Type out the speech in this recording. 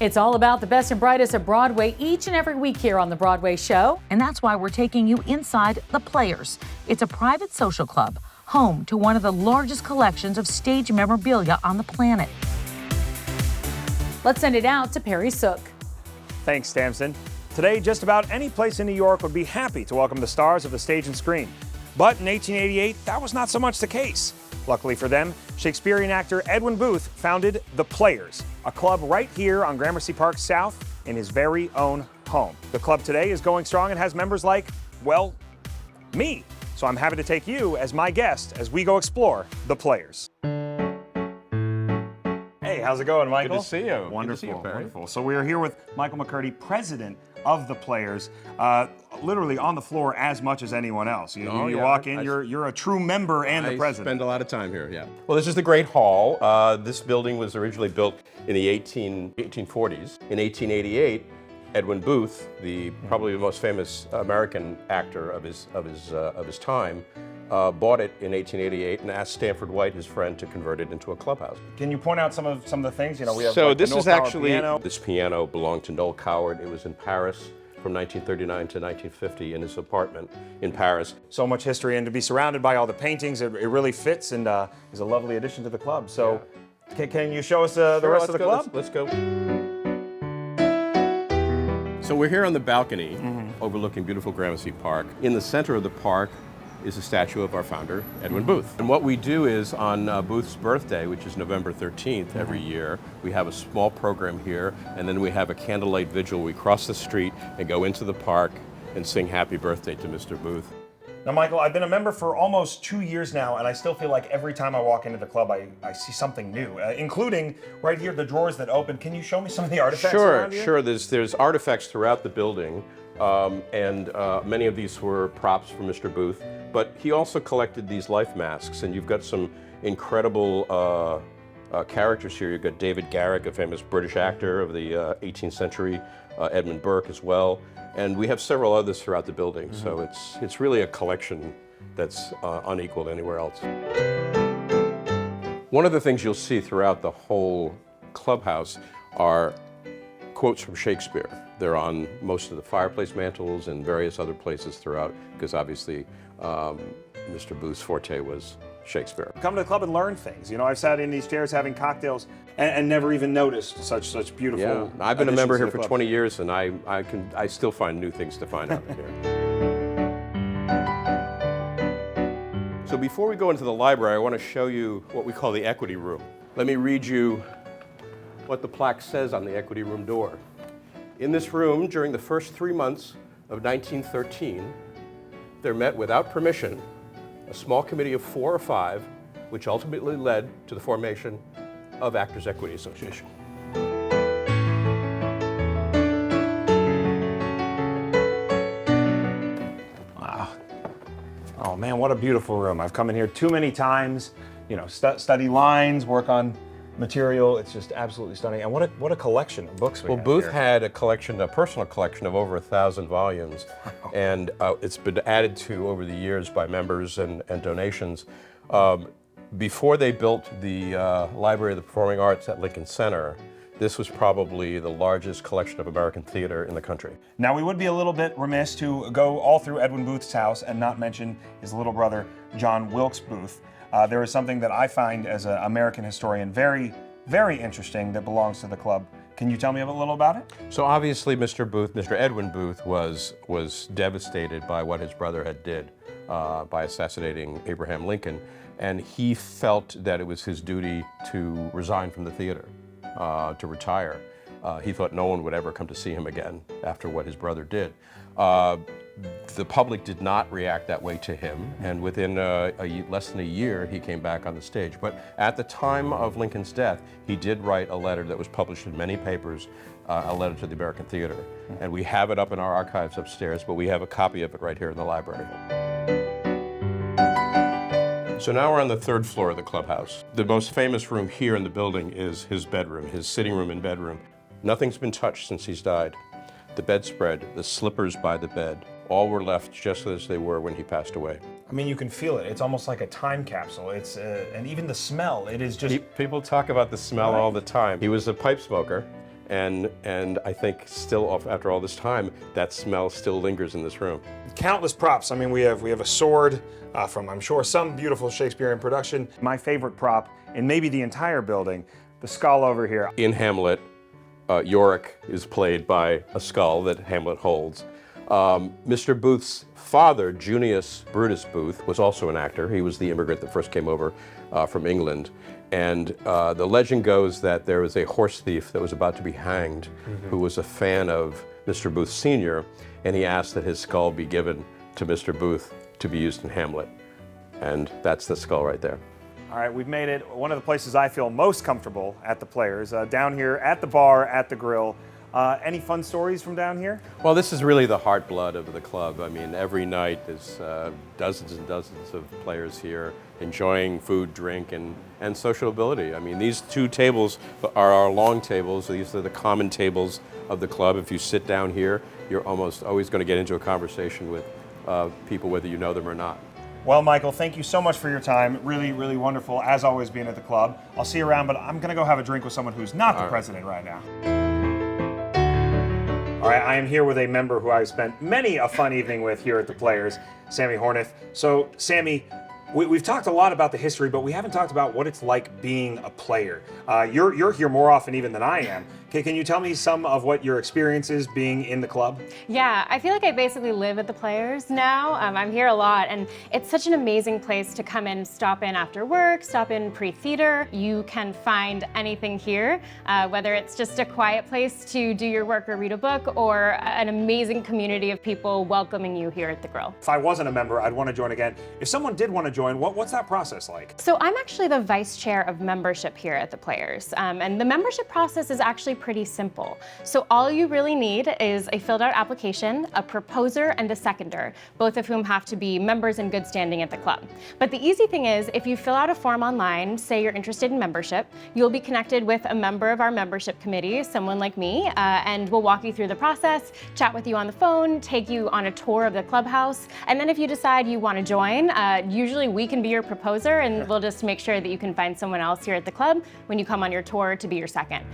It's all about the best and brightest of Broadway each and every week here on the Broadway Show. And that's why we're taking you inside the Players. It's a private social club, home to one of the largest collections of stage memorabilia on the planet. Let's send it out to Perry Sook. Thanks, Tamsin. Today, just about any place in New York would be happy to welcome the stars of the stage and screen. But in 1888, that was not so much the case. Luckily for them, Shakespearean actor Edwin Booth founded the Players, a club right here on Gramercy Park South in his very own home. The club today is going strong and has members like, well, me. So I'm happy to take you as my guest as we go explore the Players. Hey, how's it going, Michael? Good to see you. Wonderful, Good to see you, Perry. wonderful. So we are here with Michael McCurdy, president of the Players, literally on the floor as much as anyone else. You walk in, you're a true member and the president. I spend a lot of time here, yeah. Well, this is the Great Hall. This building was originally built in the 1840s. In 1888, Edwin Booth, probably the most famous American actor of his time, bought it in 1888 and asked Stanford White, his friend, to convert it into a clubhouse. Can you point out some of the things? You know, we have so like this the is Noel Coward actually piano. This piano belonged to Noel Coward. It was in Paris from 1939 to 1950 in his apartment in Paris. So much history, and to be surrounded by all the paintings, it really fits and is a lovely addition to the club. So, can you show us the rest of the club? Let's go. So we're here on the balcony overlooking beautiful Gramercy Park. In the center of the park is a statue of our founder, Edwin Booth. And what we do is on Booth's birthday, which is November 13th every year, we have a small program here, and then we have a candlelight vigil. We cross the street and go into the park and sing happy birthday to Mr. Booth. Now, Michael, I've been a member for almost 2 years now, and I still feel like every time I walk into the club, I see something new, including right here, the drawers that open. Can you show me some of the artifacts around here? Sure. There's artifacts throughout the building, and many of these were props for Mr. Booth, but he also collected these life masks, and you've got some incredible characters here. You've got David Garrick, a famous British actor of the 18th century, Edmund Burke as well, and we have several others throughout the building. So it's really a collection that's unequaled anywhere else. One of the things you'll see throughout the whole clubhouse are quotes from Shakespeare. They're on most of the fireplace mantles and various other places throughout, because obviously Mr. Booth's forte was Shakespeare. Come to the club and learn things. You know, I've sat in these chairs having cocktails and never even noticed such beautiful. Yeah, I've been a member here for 20 years, and I still find new things to find out here. So before we go into the library, I want to show you what we call the equity room. Let me read you what the plaque says on the equity room door. In this room, during the first 3 months of 1913, there met without permission a small committee of 4 or 5, which ultimately led to the formation of Actors Equity Association. Wow. Oh man, what a beautiful room. I've come in here too many times, you know, study lines, work on material. It's just absolutely stunning. And what a collection of books we have Booth here. had a personal collection of over 1,000 volumes, and it's been added to over the years by members and donations. Before they built the Library of the Performing Arts at Lincoln Center, this was probably the largest collection of American theater in the country. Now, we would be a little bit remiss to go all through Edwin Booth's house and not mention his little brother, John Wilkes Booth. There is something that I find as an American historian very, very interesting that belongs to the club. Can you tell me a little about it? So obviously Mr. Edwin Booth was devastated by what his brother had did by assassinating Abraham Lincoln, and he felt that it was his duty to resign from the theater, to retire. He thought no one would ever come to see him again after what his brother did. The public did not react that way to him, and within less than a year, he came back on the stage. But at the time of Lincoln's death, he did write a letter that was published in many papers, a letter to the American theater. And we have it up in our archives upstairs, but we have a copy of it right here in the library. So now we're on the 3rd floor of the clubhouse. The most famous room here in the building is his bedroom, his sitting room and bedroom. Nothing's been touched since he's died. The bedspread, the slippers by the bed, all were left just as they were when he passed away. I mean, you can feel it. It's almost like a time capsule. It's and even the smell, it is just... People talk about the smell all the time. He was a pipe smoker, and I think still after all this time, that smell still lingers in this room. Countless props. I mean, we have a sword from, I'm sure, some beautiful Shakespearean production. My favorite prop in maybe the entire building, the skull over here. In Hamlet, Yorick is played by a skull that Hamlet holds. Mr. Booth's father, Junius Brutus Booth, was also an actor. He was the immigrant that first came over from England. And the legend goes that there was a horse thief that was about to be hanged who was a fan of Mr. Booth Sr., and he asked that his skull be given to Mr. Booth to be used in Hamlet. And that's the skull right there. All right, we've made it one of the places I feel most comfortable at the Players, down here at the bar, at the grill. Any fun stories from down here? Well, this is really the heart blood of the club. I mean, every night there's dozens and dozens of players here enjoying food, drink, and sociability. I mean, these two tables are our long tables. These are the common tables of the club. If you sit down here, you're almost always going to get into a conversation with people, whether you know them or not. Well, Michael, thank you so much for your time. Really, really wonderful, as always, being at the club. I'll see you around, but I'm going to go have a drink with someone who's not the president right now. All right, I am here with a member who I've spent many a fun evening with here at the Players, Sammy Horneth. So, Sammy, we've talked a lot about the history, but we haven't talked about what it's like being a player. You're here more often even than I am. Can you tell me some of what your experience is being in the club? Yeah, I feel like I basically live at the Players now. I'm here a lot, and it's such an amazing place to come in, stop in after work, stop in pre-theater. You can find anything here, whether it's just a quiet place to do your work or read a book, or an amazing community of people welcoming you here at the grill. If I wasn't a member, I'd want to join again. If someone did want to join, what's that process like? So I'm actually the vice chair of membership here at the Players, and the membership process is actually pretty simple. So all you really need is a filled out application, a proposer, and a seconder, both of whom have to be members in good standing at the club. But the easy thing is, if you fill out a form online, say you're interested in membership, you'll be connected with a member of our membership committee, someone like me, and we'll walk you through the process, chat with you on the phone, take you on a tour of the clubhouse, and then if you decide you want to join, usually we can be your proposer, and we'll just make sure that you can find someone else here at the club when you come on your tour to be your second.